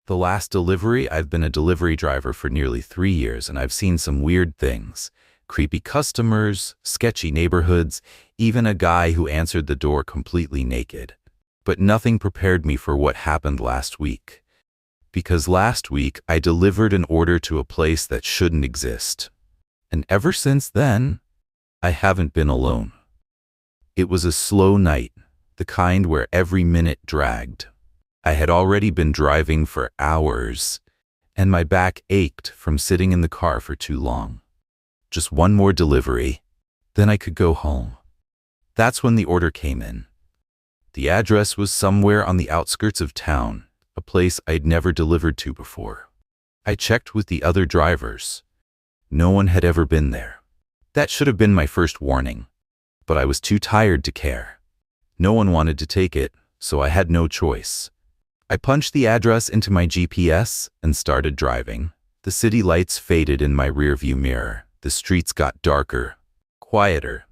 The last delivery, I've been a delivery driver for nearly 3 years, and I've seen some weird things. Creepy customers, sketchy neighborhoods, even a guy who answered the door completely naked. But nothing prepared me for what happened last week. Because last week, I delivered an order to a place that shouldn't exist. And ever since then, I haven't been alone. It was a slow night, the kind where every minute dragged. I had already been driving for hours, and my back ached from sitting in the car for too long. Just one more delivery, then I could go home. That's when the order came in. The address was somewhere on the outskirts of town, a place I'd never delivered to before. I checked with the other drivers. No one had ever been there. That should have been my first warning, but I was too tired to care. No one wanted to take it, so I had no choice. I punched the address into my GPS and started driving. The city lights faded in my rearview mirror. The streets got darker, quieter.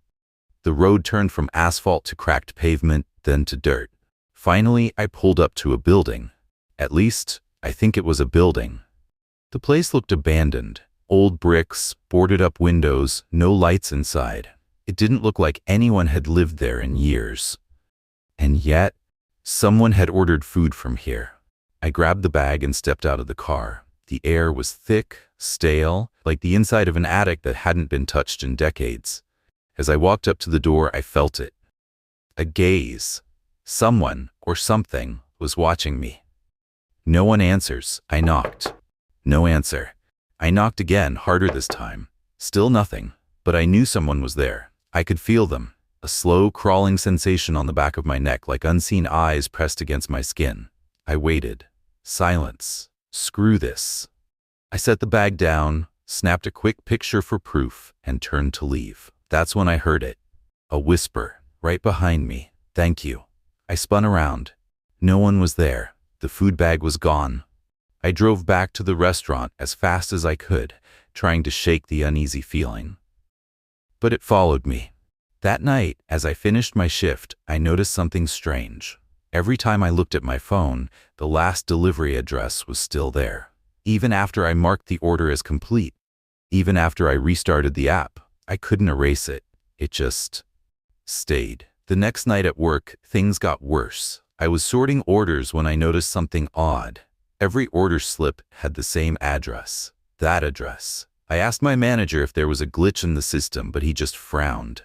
The road turned from asphalt to cracked pavement, then to dirt. Finally, I pulled up to a building. At least, I think it was a building. The place looked abandoned. Old bricks, boarded-up windows, no lights inside. It didn't look like anyone had lived there in years. And yet, someone had ordered food from here. I grabbed the bag and stepped out of the car. The air was thick, stale, like the inside of an attic that hadn't been touched in decades. As I walked up to the door, I felt it. A gaze. Someone, or something, was watching me. No one answers. I knocked. No answer. I knocked again, harder this time. Still nothing, but I knew someone was there. I could feel them. A slow, crawling sensation on the back of my neck, like unseen eyes pressed against my skin. I waited. Silence. Screw this. I set the bag down, snapped a quick picture for proof, and turned to leave. That's when I heard it. A whisper, right behind me. Thank you. I spun around. No one was there. The food bag was gone. I drove back to the restaurant as fast as I could, trying to shake the uneasy feeling. But it followed me. That night, as I finished my shift, I noticed something strange. Every time I looked at my phone, the last delivery address was still there. Even after I marked the order as complete, even after I restarted the app, I couldn't erase it. It just stayed. The next night at work, things got worse. I was sorting orders when I noticed something odd. Every order slip had the same address. That address. I asked my manager if there was a glitch in the system, but he just frowned.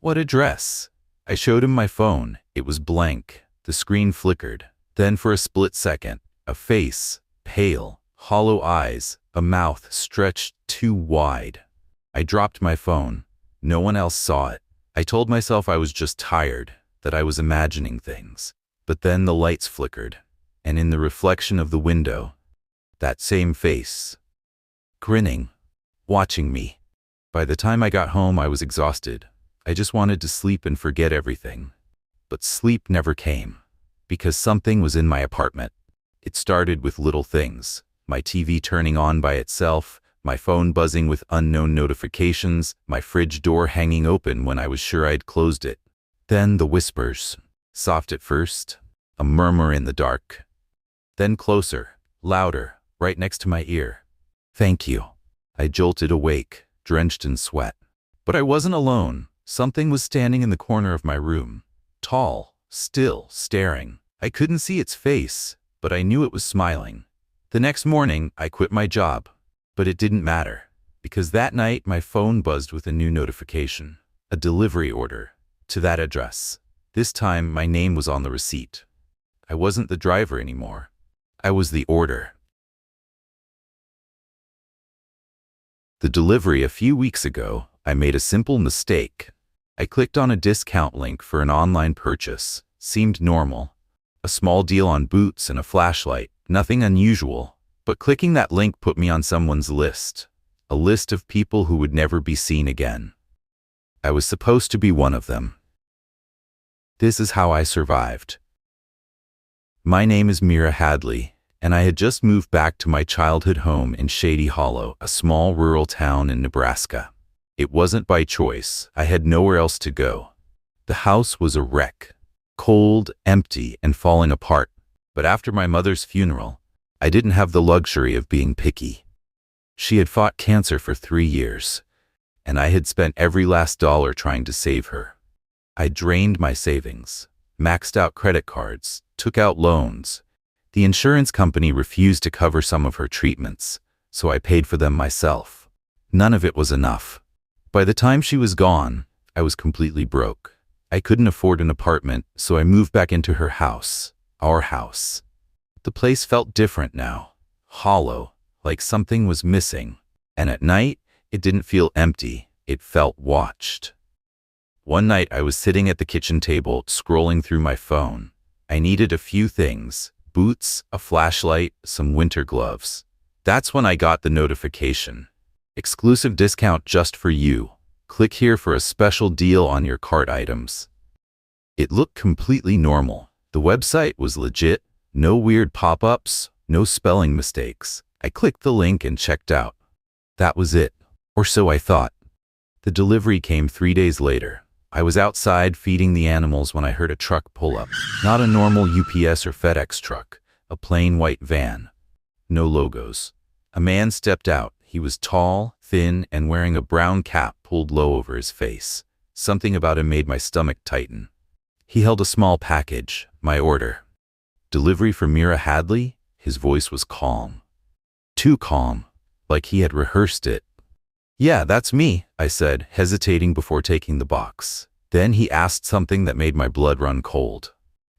What address? I showed him my phone. It was blank. The screen flickered. Then for a split second, a face, pale, hollow eyes, a mouth stretched too wide. I dropped my phone. No one else saw it. I told myself I was just tired, that I was imagining things. But then the lights flickered, and in the reflection of the window, that same face, grinning, watching me. By the time I got home, I was exhausted. I just wanted to sleep and forget everything. But sleep never came, because something was in my apartment. It started with little things. My TV turning on by itself, my phone buzzing with unknown notifications, my fridge door hanging open when I was sure I'd closed it. Then the whispers. Soft at first, a murmur in the dark. Then closer, louder, right next to my ear. Thank you. I jolted awake, drenched in sweat. But I wasn't alone. Something was standing in the corner of my room. Tall, still, staring. I couldn't see its face, but I knew it was smiling. The next morning, I quit my job. But it didn't matter, because that night my phone buzzed with a new notification. A delivery order. To that address. This time, my name was on the receipt. I wasn't the driver anymore. I was the order. The delivery a few weeks ago, I made a simple mistake. I clicked on a discount link for an online purchase. Seemed normal. A small deal on boots and a flashlight. Nothing unusual. But clicking that link put me on someone's list. A list of people who would never be seen again. I was supposed to be one of them. This is how I survived. My name is Mira Hadley, and I had just moved back to my childhood home in Shady Hollow, a small rural town in Nebraska. It wasn't by choice. I had nowhere else to go. The house was a wreck. Cold, empty, and falling apart. But after my mother's funeral, I didn't have the luxury of being picky. She had fought cancer for 3 years, and I had spent every last dollar trying to save her. I drained my savings, maxed out credit cards, took out loans. The insurance company refused to cover some of her treatments, so I paid for them myself. None of it was enough. By the time she was gone, I was completely broke. I couldn't afford an apartment, so I moved back into her house, our house. The place felt different now, hollow, like something was missing. And at night, it didn't feel empty, it felt watched. One night I was sitting at the kitchen table, scrolling through my phone. I needed a few things: boots, a flashlight, some winter gloves. That's when I got the notification. Exclusive discount just for you. Click here for a special deal on your cart items. It looked completely normal. The website was legit, no weird pop-ups, no spelling mistakes. I clicked the link and checked out. That was it. Or so I thought. The delivery came 3 days later. I was outside feeding the animals when I heard a truck pull up. Not a normal UPS or FedEx truck, a plain white van. No logos. A man stepped out. He was tall, thin, and wearing a brown cap pulled low over his face. Something about him made my stomach tighten. He held a small package, my order. Delivery for Mira Hadley? His voice was calm. Too calm, like he had rehearsed it. "Yeah, that's me," I said, hesitating before taking the box. Then he asked something that made my blood run cold.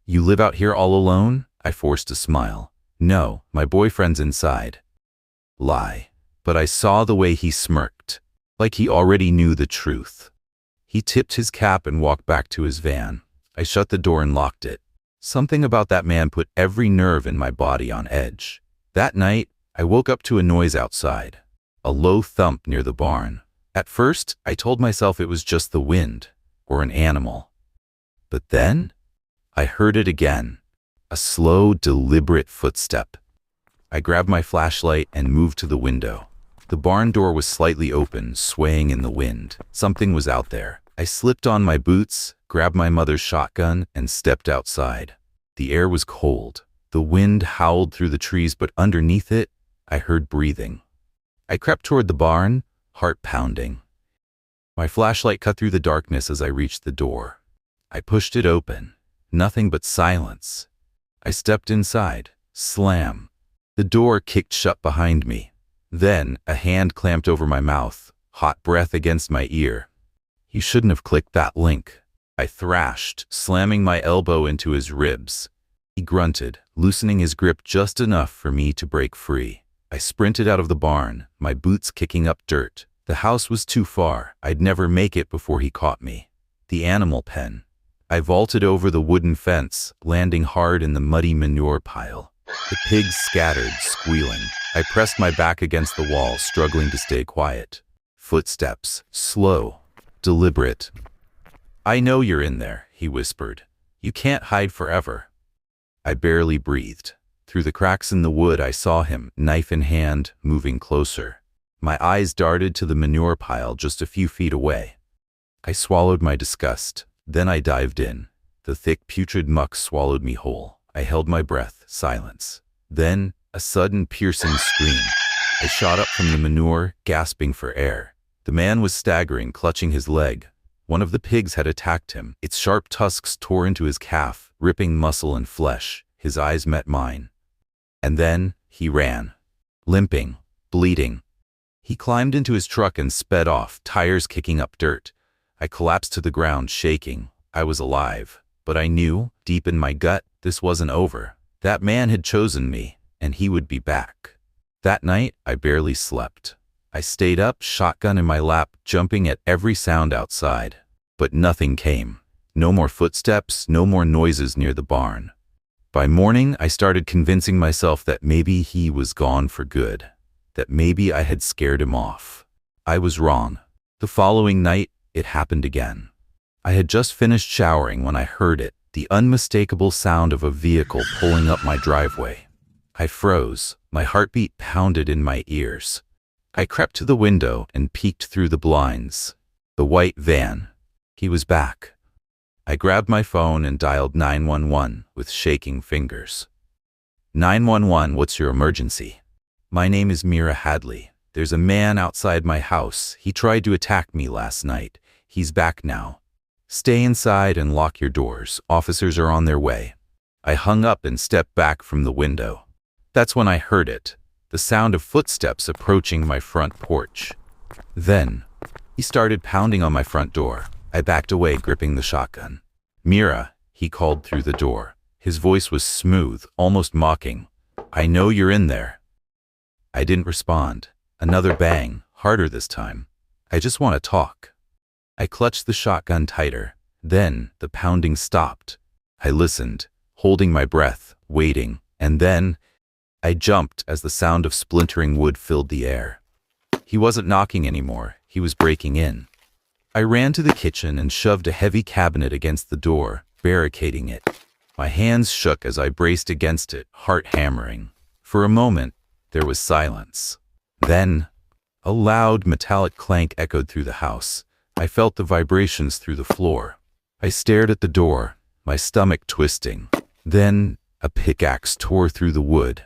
"You live out here all alone?" I forced a smile. "No, my boyfriend's inside." Lie. But I saw the way he smirked, like he already knew the truth. He tipped his cap and walked back to his van. I shut the door and locked it. Something about that man put every nerve in my body on edge. That night, I woke up to a noise outside. A low thump near the barn. At first, I told myself it was just the wind, or an animal. But then, I heard it again. A slow, deliberate footstep. I grabbed my flashlight and moved to the window. The barn door was slightly open, swaying in the wind. Something was out there. I slipped on my boots, grabbed my mother's shotgun, and stepped outside. The air was cold. The wind howled through the trees, but underneath it, I heard breathing. I crept toward the barn, heart pounding. My flashlight cut through the darkness as I reached the door. I pushed it open. Nothing but silence. I stepped inside. Slam. The door kicked shut behind me. Then, a hand clamped over my mouth, hot breath against my ear. "You shouldn't have clicked that link," I thrashed, slamming my elbow into his ribs. He grunted, loosening his grip just enough for me to break free. I sprinted out of the barn, my boots kicking up dirt. The house was too far. I'd never make it before he caught me. The animal pen. I vaulted over the wooden fence, landing hard in the muddy manure pile. The pigs scattered, squealing. I pressed my back against the wall, struggling to stay quiet. Footsteps, slow, deliberate. "I know you're in there," he whispered. "You can't hide forever." I barely breathed. Through the cracks in the wood, I saw him, knife in hand, moving closer. My eyes darted to the manure pile just a few feet away. I swallowed my disgust. Then I dived in. The thick, putrid muck swallowed me whole. I held my breath, silence. Then, a sudden, piercing scream. I shot up from the manure, gasping for air. The man was staggering, clutching his leg. One of the pigs had attacked him. Its sharp tusks tore into his calf, ripping muscle and flesh. His eyes met mine. And then, he ran. Limping, bleeding. He climbed into his truck and sped off, tires kicking up dirt. I collapsed to the ground, shaking. I was alive. But I knew, deep in my gut, this wasn't over. That man had chosen me, and he would be back. That night, I barely slept. I stayed up, shotgun in my lap, jumping at every sound outside. But nothing came. No more footsteps, no more noises near the barn. By morning, I started convincing myself that maybe he was gone for good. That maybe I had scared him off. I was wrong. The following night, it happened again. I had just finished showering when I heard it, the unmistakable sound of a vehicle pulling up my driveway. I froze. My heartbeat pounded in my ears. I crept to the window and peeked through the blinds. The white van. He was back. I grabbed my phone and dialed 911 with shaking fingers. 911, what's your emergency? My name is Mira Hadley. There's a man outside my house. He tried to attack me last night. He's back now. Stay inside and lock your doors. Officers are on their way. I hung up and stepped back from the window. That's when I heard it, the sound of footsteps approaching my front porch. Then, he started pounding on my front door. I backed away, gripping the shotgun. Mira, he called through the door. His voice was smooth, almost mocking. I know you're in there. I didn't respond. Another bang, harder this time. I just want to talk. I clutched the shotgun tighter. Then, the pounding stopped. I listened, holding my breath, waiting, and then, I jumped as the sound of splintering wood filled the air. He wasn't knocking anymore. He was breaking in. I ran to the kitchen and shoved a heavy cabinet against the door, barricading it. My hands shook as I braced against it, heart hammering. For a moment, there was silence. Then, a loud metallic clank echoed through the house. I felt the vibrations through the floor. I stared at the door, my stomach twisting. Then, a pickaxe tore through the wood.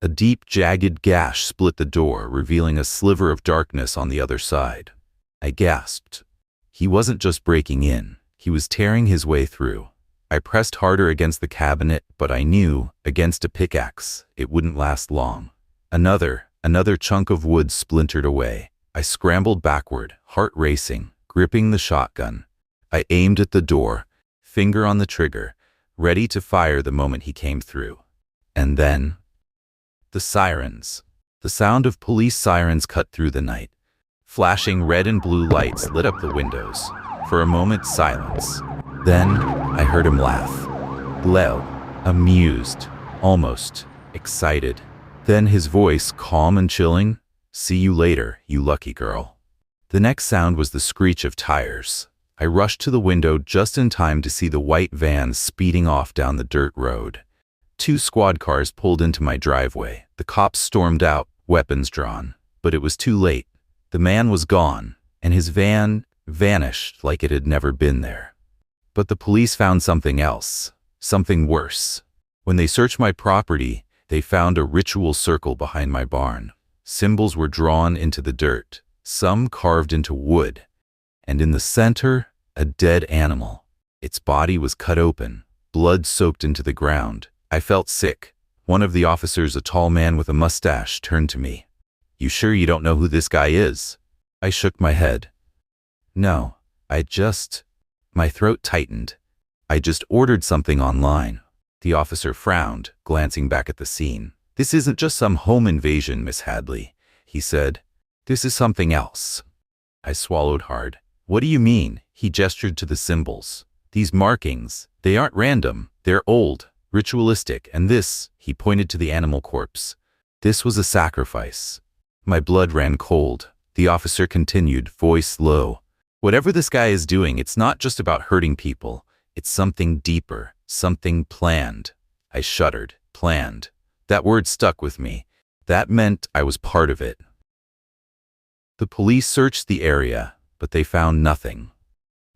A deep, jagged gash split the door, revealing a sliver of darkness on the other side. I gasped. He wasn't just breaking in. He was tearing his way through. I pressed harder against the cabinet, but I knew, against a pickaxe, it wouldn't last long. Another chunk of wood splintered away. I scrambled backward, heart racing, gripping the shotgun. I aimed at the door, finger on the trigger, ready to fire the moment he came through. And then, the sirens. The sound of police sirens cut through the night. Flashing red and blue lights lit up the windows. For a moment, silence. Then, I heard him laugh. Low, amused, almost excited. Then his voice, calm and chilling. See you later, you lucky girl. The next sound was the screech of tires. I rushed to the window just in time to see the white van speeding off down the dirt road. 2 squad cars pulled into my driveway. The cops stormed out, weapons drawn. But it was too late. The man was gone, and his van vanished like it had never been there. But the police found something else, something worse. When they searched my property, they found a ritual circle behind my barn. Symbols were drawn into the dirt, some carved into wood. And in the center, a dead animal. Its body was cut open, blood soaked into the ground. I felt sick. One of the officers, a tall man with a mustache, turned to me. You sure you don't know who this guy is? I shook my head. No, my throat tightened. I just ordered something online. The officer frowned, glancing back at the scene. This isn't just some home invasion, Miss Hadley, he said. This is something else. I swallowed hard. What do you mean? He gestured to the symbols. These markings, they aren't random. They're old, ritualistic, and this, he pointed to the animal corpse. This was a sacrifice. My blood ran cold. The officer continued, voice low. Whatever this guy is doing, it's not just about hurting people. It's something deeper, something planned. I shuddered. Planned. That word stuck with me. That meant I was part of it. The police searched the area, but they found nothing.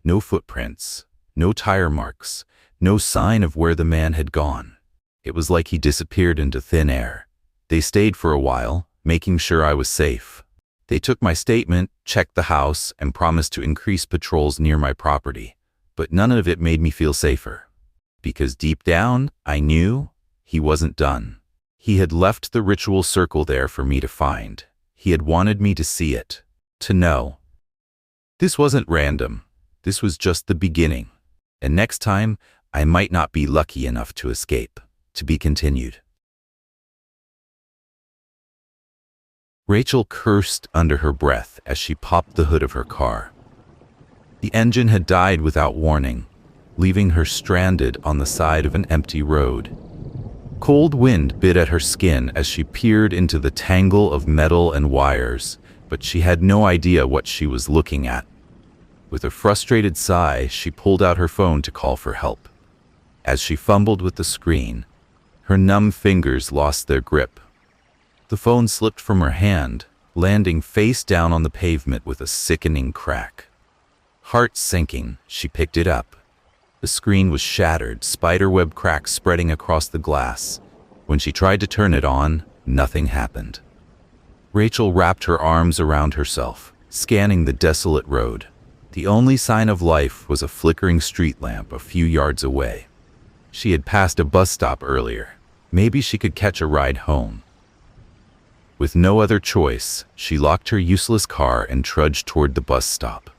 No footprints, no tire marks, no sign of where the man had gone. It was like he disappeared into thin air. They stayed for a while, making sure I was safe. They took my statement, checked the house, and promised to increase patrols near my property. But none of it made me feel safer. Because deep down, I knew he wasn't done. He had left the ritual circle there for me to find. He had wanted me to see it, to know. This wasn't random. This was just the beginning. And next time, I might not be lucky enough to escape. To be continued. Rachel cursed under her breath as she popped the hood of her car. The engine had died without warning, leaving her stranded on the side of an empty road. Cold wind bit at her skin as she peered into the tangle of metal and wires, but she had no idea what she was looking at. With a frustrated sigh, she pulled out her phone to call for help. As she fumbled with the screen, her numb fingers lost their grip. The phone slipped from her hand, landing face down on the pavement with a sickening crack. Heart sinking, she picked it up. The screen was shattered, spiderweb cracks spreading across the glass. When she tried to turn it on, nothing happened. Rachel wrapped her arms around herself, scanning the desolate road. The only sign of life was a flickering street lamp a few yards away. She had passed a bus stop earlier. Maybe she could catch a ride home. With no other choice, she locked her useless car and trudged toward the bus stop.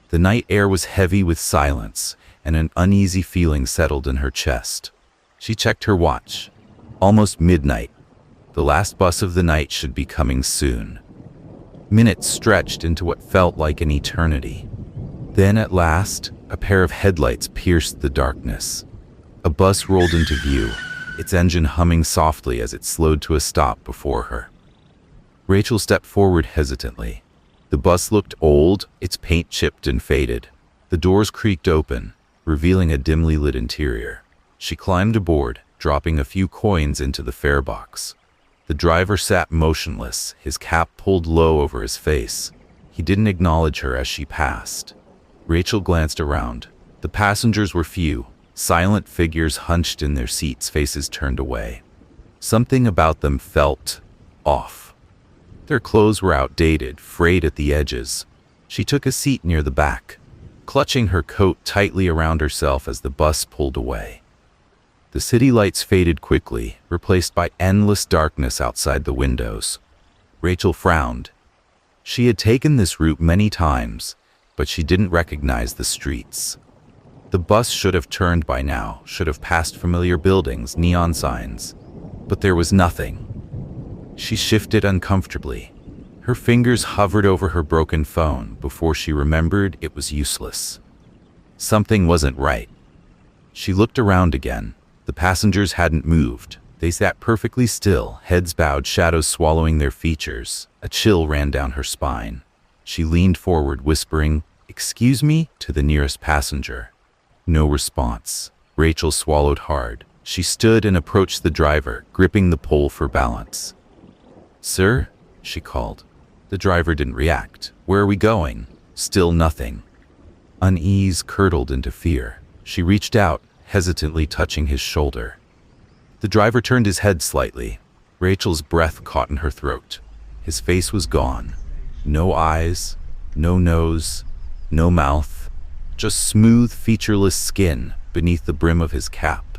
The night air was heavy with silence, and an uneasy feeling settled in her chest. She checked her watch. Almost midnight. The last bus of the night should be coming soon. Minutes stretched into what felt like an eternity. Then, at last, a pair of headlights pierced the darkness. A bus rolled into view, its engine humming softly as it slowed to a stop before her. Rachel stepped forward hesitantly. The bus looked old, its paint chipped and faded. The doors creaked open, revealing a dimly lit interior. She climbed aboard, dropping a few coins into the fare box. The driver sat motionless, his cap pulled low over his face. He didn't acknowledge her as she passed. Rachel glanced around. The passengers were few, silent figures hunched in their seats, faces turned away. Something about them felt off. Their clothes were outdated, frayed at the edges. She took a seat near the back, clutching her coat tightly around herself as the bus pulled away. The city lights faded quickly, replaced by endless darkness outside the windows. Rachel frowned. She had taken this route many times, but she didn't recognize the streets. The bus should have turned by now, should have passed familiar buildings, neon signs. But there was nothing. She shifted uncomfortably. Her fingers hovered over her broken phone before she remembered it was useless. Something wasn't right. She looked around again. The passengers hadn't moved. They sat perfectly still, heads bowed, shadows swallowing their features. A chill ran down her spine. She leaned forward, whispering, "Excuse me," to the nearest passenger. No response. Rachel swallowed hard. She stood and approached the driver, gripping the pole for balance. "Sir?" she called. The driver didn't react. "Where are we going?" Still nothing. Unease curdled into fear. She reached out, hesitantly touching his shoulder. The driver turned his head slightly. Rachel's breath caught in her throat. His face was gone. No eyes, no nose, no mouth. Just smooth, featureless skin beneath the brim of his cap.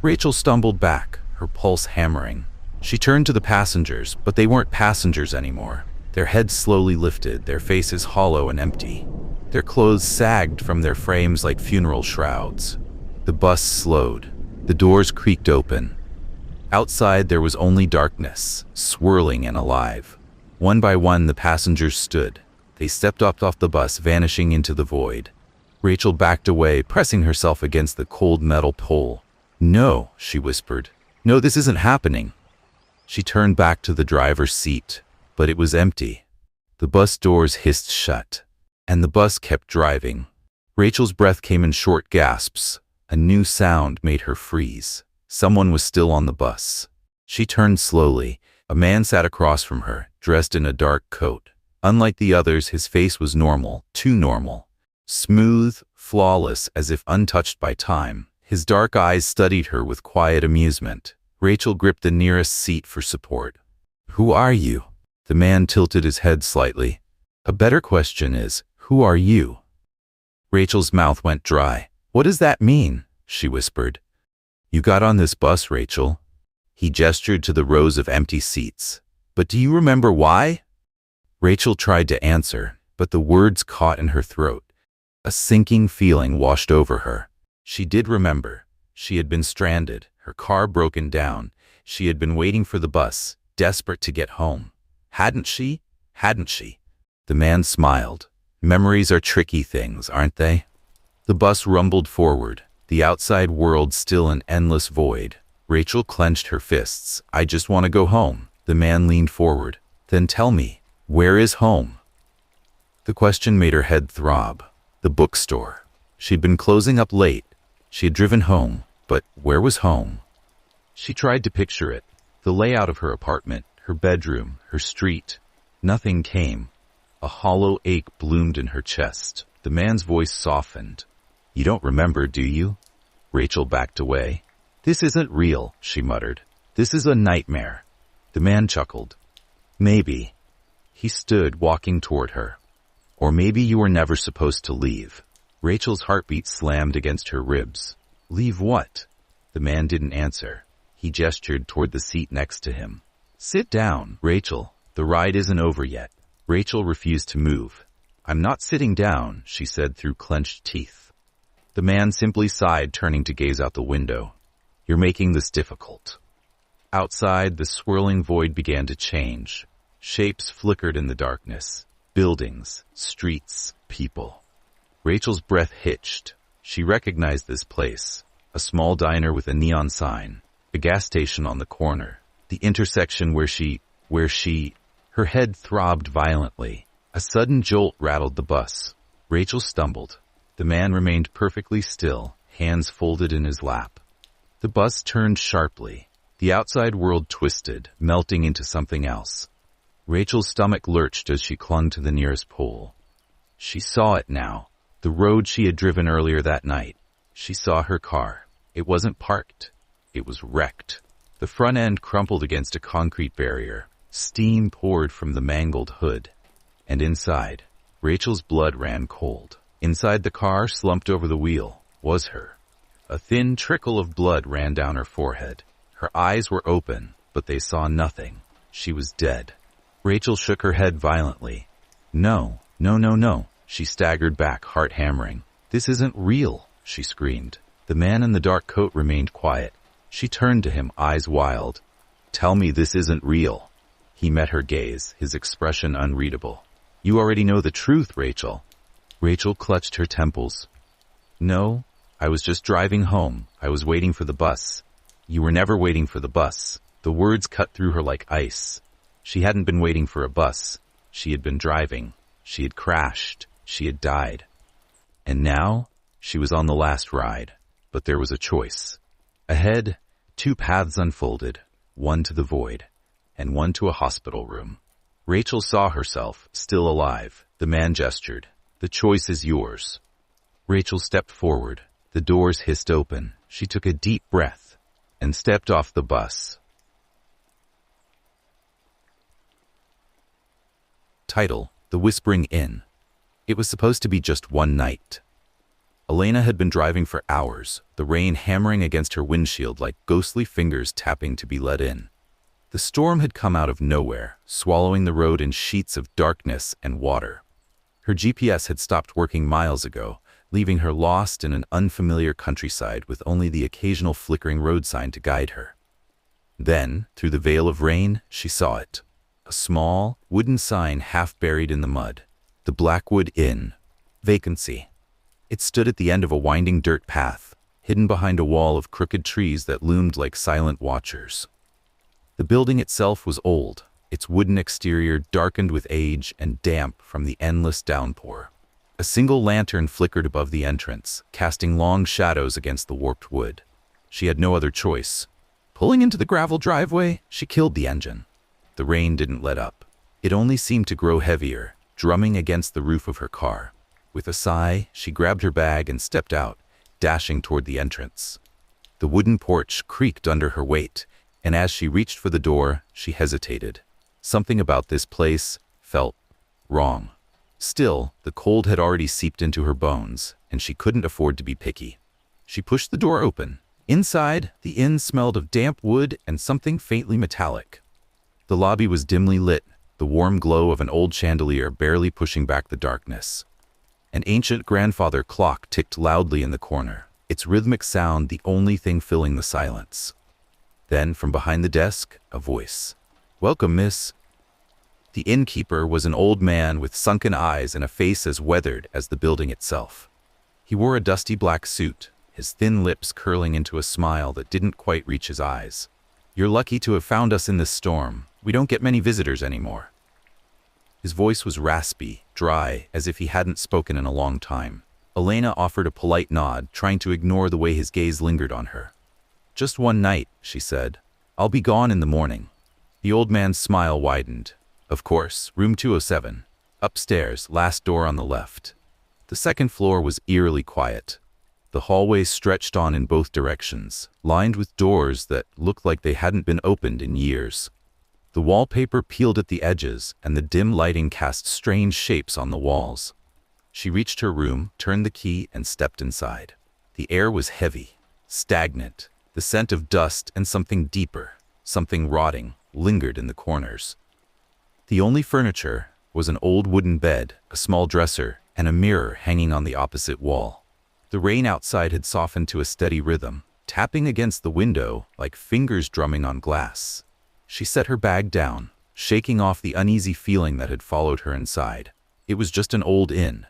Rachel stumbled back, her pulse hammering. She turned to the passengers, but they weren't passengers anymore. Their heads slowly lifted, their faces hollow and empty. Their clothes sagged from their frames like funeral shrouds. The bus slowed. The doors creaked open. Outside there was only darkness, swirling and alive. One by one the passengers stood. They stepped up off the bus, vanishing into the void. Rachel backed away, pressing herself against the cold metal pole. "No," she whispered. "No, this isn't happening." She turned back to the driver's seat, but it was empty. The bus doors hissed shut, and the bus kept driving. Rachel's breath came in short gasps. A new sound made her freeze. Someone was still on the bus. She turned slowly. A man sat across from her, dressed in a dark coat. Unlike the others, his face was normal, too normal. Smooth, flawless, as if untouched by time. His dark eyes studied her with quiet amusement. Rachel gripped the nearest seat for support. "Who are you?" The man tilted his head slightly. "A better question is, who are you?" Rachel's mouth went dry. "What does that mean?" she whispered. "You got on this bus, Rachel." He gestured to the rows of empty seats. "But do you remember why?" Rachel tried to answer, but the words caught in her throat. A sinking feeling washed over her. She did remember. She had been stranded, her car broken down. She had been waiting for the bus, desperate to get home. Hadn't she? Hadn't she? The man smiled. "Memories are tricky things, aren't they?" The bus rumbled forward, the outside world still an endless void. Rachel clenched her fists. "I just want to go home." The man leaned forward. "Then tell me, where is home?" The question made her head throb. The bookstore. She'd been closing up late. She had driven home, but where was home? She tried to picture it. The layout of her apartment, her bedroom, her street. Nothing came. A hollow ache bloomed in her chest. The man's voice softened. "You don't remember, do you?" Rachel backed away. "This isn't real," she muttered. This is a nightmare. The man chuckled. Maybe. He stood, walking toward her. Or maybe you were never supposed to leave. Rachel's heartbeat slammed against her ribs. Leave what? The man didn't answer. He gestured toward the seat next to him. Sit down, Rachel. The ride isn't over yet. Rachel refused to move. I'm not sitting down, she said through clenched teeth. The man simply sighed, turning to gaze out the window. You're making this difficult. Outside, the swirling void began to change. Shapes flickered in the darkness. Buildings, streets, people. Rachel's breath hitched. She recognized this place. A small diner with a neon sign. A gas station on the corner. The intersection where her head throbbed violently. A sudden jolt rattled the bus. Rachel stumbled. The man remained perfectly still, hands folded in his lap. The bus turned sharply. The outside world twisted, melting into something else. Rachel's stomach lurched as she clung to the nearest pole. She saw it now. The road she had driven earlier that night. She saw her car. It wasn't parked. It was wrecked. The front end crumpled against a concrete barrier. Steam poured from the mangled hood. And inside, Rachel's blood ran cold. Inside the car, slumped over the wheel, was her. A thin trickle of blood ran down her forehead. Her eyes were open, but they saw nothing. She was dead. Rachel shook her head violently. No, no, no, no. She staggered back, heart hammering. This isn't real, she screamed. The man in the dark coat remained quiet. She turned to him, eyes wild. Tell me this isn't real. He met her gaze, his expression unreadable. You already know the truth, Rachel. Rachel clutched her temples. No, I was just driving home. I was waiting for the bus. You were never waiting for the bus. The words cut through her like ice. She hadn't been waiting for a bus. She had been driving. She had crashed. She had died. And now, she was on the last ride. But there was a choice. Ahead, two paths unfolded, one to the void, and one to a hospital room. Rachel saw herself, still alive. The man gestured. The choice is yours. Rachel stepped forward. The doors hissed open. She took a deep breath and stepped off the bus. Title: The Whispering Inn. It was supposed to be just one night. Elena had been driving for hours, the rain hammering against her windshield like ghostly fingers tapping to be let in. The storm had come out of nowhere, swallowing the road in sheets of darkness and water. Her GPS had stopped working miles ago, leaving her lost in an unfamiliar countryside with only the occasional flickering road sign to guide her. Then, through the veil of rain, she saw it. A small, wooden sign half buried in the mud. The Blackwood Inn. Vacancy. It stood at the end of a winding dirt path, hidden behind a wall of crooked trees that loomed like silent watchers. The building itself was old, its wooden exterior darkened with age and damp from the endless downpour. A single lantern flickered above the entrance, casting long shadows against the warped wood. She had no other choice. Pulling into the gravel driveway, she killed the engine. The rain didn't let up. It only seemed to grow heavier, drumming against the roof of her car. With a sigh, she grabbed her bag and stepped out, dashing toward the entrance. The wooden porch creaked under her weight, and as she reached for the door, she hesitated. Something about this place felt wrong. Still, the cold had already seeped into her bones, and she couldn't afford to be picky. She pushed the door open. Inside, the inn smelled of damp wood and something faintly metallic. The lobby was dimly lit, the warm glow of an old chandelier barely pushing back the darkness. An ancient grandfather clock ticked loudly in the corner, its rhythmic sound the only thing filling the silence. Then, from behind the desk, a voice. "Welcome, miss." The innkeeper was an old man with sunken eyes and a face as weathered as the building itself. He wore a dusty black suit, his thin lips curling into a smile that didn't quite reach his eyes. "You're lucky to have found us in this storm. We don't get many visitors anymore." His voice was raspy, dry, as if he hadn't spoken in a long time. Elena offered a polite nod, trying to ignore the way his gaze lingered on her. "Just one night," she said. "I'll be gone in the morning." The old man's smile widened. "Of course, room 207. Upstairs, last door on the left." The second floor was eerily quiet. The hallway stretched on in both directions, lined with doors that looked like they hadn't been opened in years. The wallpaper peeled at the edges, and the dim lighting cast strange shapes on the walls. She reached her room, turned the key, and stepped inside. The air was heavy, stagnant. The scent of dust and something deeper, something rotting, lingered in the corners. The only furniture was an old wooden bed, a small dresser, and a mirror hanging on the opposite wall. The rain outside had softened to a steady rhythm, tapping against the window like fingers drumming on glass. She set her bag down, shaking off the uneasy feeling that had followed her inside. It was just an old inn,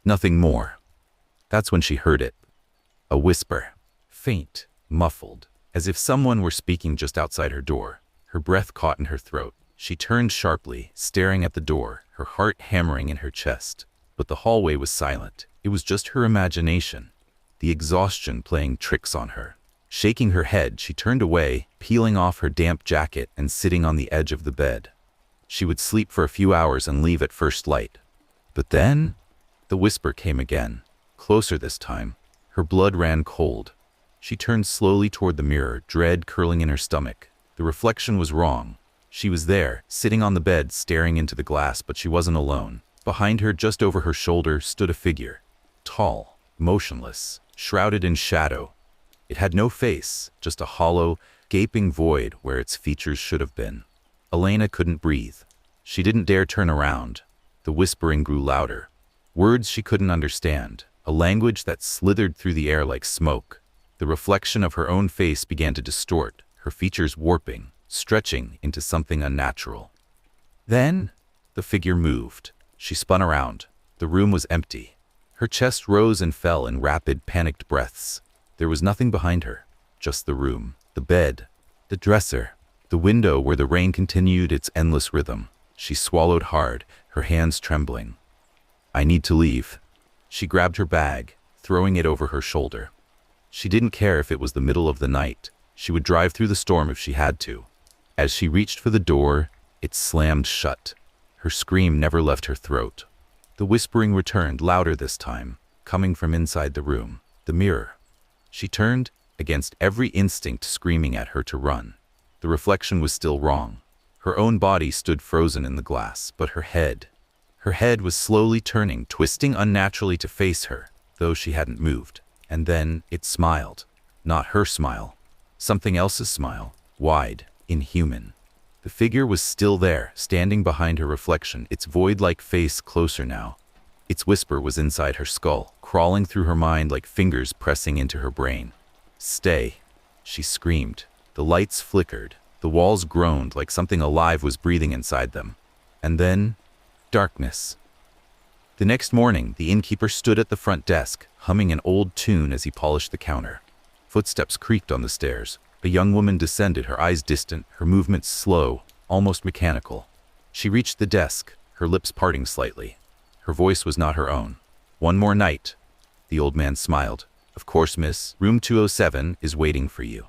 nothing more. That's when she heard it. A whisper, faint, muffled, as if someone were speaking just outside her door. Her breath caught in her throat. She turned sharply, staring at the door, her heart hammering in her chest. But the hallway was silent. It was just her imagination, the exhaustion playing tricks on her. Shaking her head, she turned away, peeling off her damp jacket and sitting on the edge of the bed. She would sleep for a few hours and leave at first light. But then, the whisper came again, closer this time. Her blood ran cold. She turned slowly toward the mirror, dread curling in her stomach. The reflection was wrong. She was there, sitting on the bed, staring into the glass, but she wasn't alone. Behind her, just over her shoulder, stood a figure. Tall, motionless, shrouded in shadow. It had no face, just a hollow, gaping void where its features should have been. Elena couldn't breathe. She didn't dare turn around. The whispering grew louder. Words she couldn't understand, a language that slithered through the air like smoke. The reflection of her own face began to distort, her features warping, stretching into something unnatural. Then, the figure moved. She spun around. The room was empty. Her chest rose and fell in rapid, panicked breaths. There was nothing behind her, just the room, the bed, the dresser, the window where the rain continued its endless rhythm. She swallowed hard, her hands trembling. "I need to leave." She grabbed her bag, throwing it over her shoulder. She didn't care if it was the middle of the night. She would drive through the storm if she had to. As she reached for the door, it slammed shut. Her scream never left her throat. The whispering returned, louder this time, coming from inside the room, the mirror. She turned, against every instinct screaming at her to run. The reflection was still wrong. Her own body stood frozen in the glass, but her head was slowly turning, twisting unnaturally to face her, though she hadn't moved. And then it smiled. Not her smile. Something else's smile. Wide, inhuman. The figure was still there, standing behind her reflection, its void-like face closer now. Its whisper was inside her skull, crawling through her mind like fingers pressing into her brain. "Stay," she screamed. The lights flickered. The walls groaned like something alive was breathing inside them. And then, darkness. The next morning, the innkeeper stood at the front desk, humming an old tune as he polished the counter. Footsteps creaked on the stairs. A young woman descended, her eyes distant, her movements slow, almost mechanical. She reached the desk, her lips parting slightly. Her voice was not her own. "One more night." The old man smiled. "Of course, miss. Room 207 is waiting for you."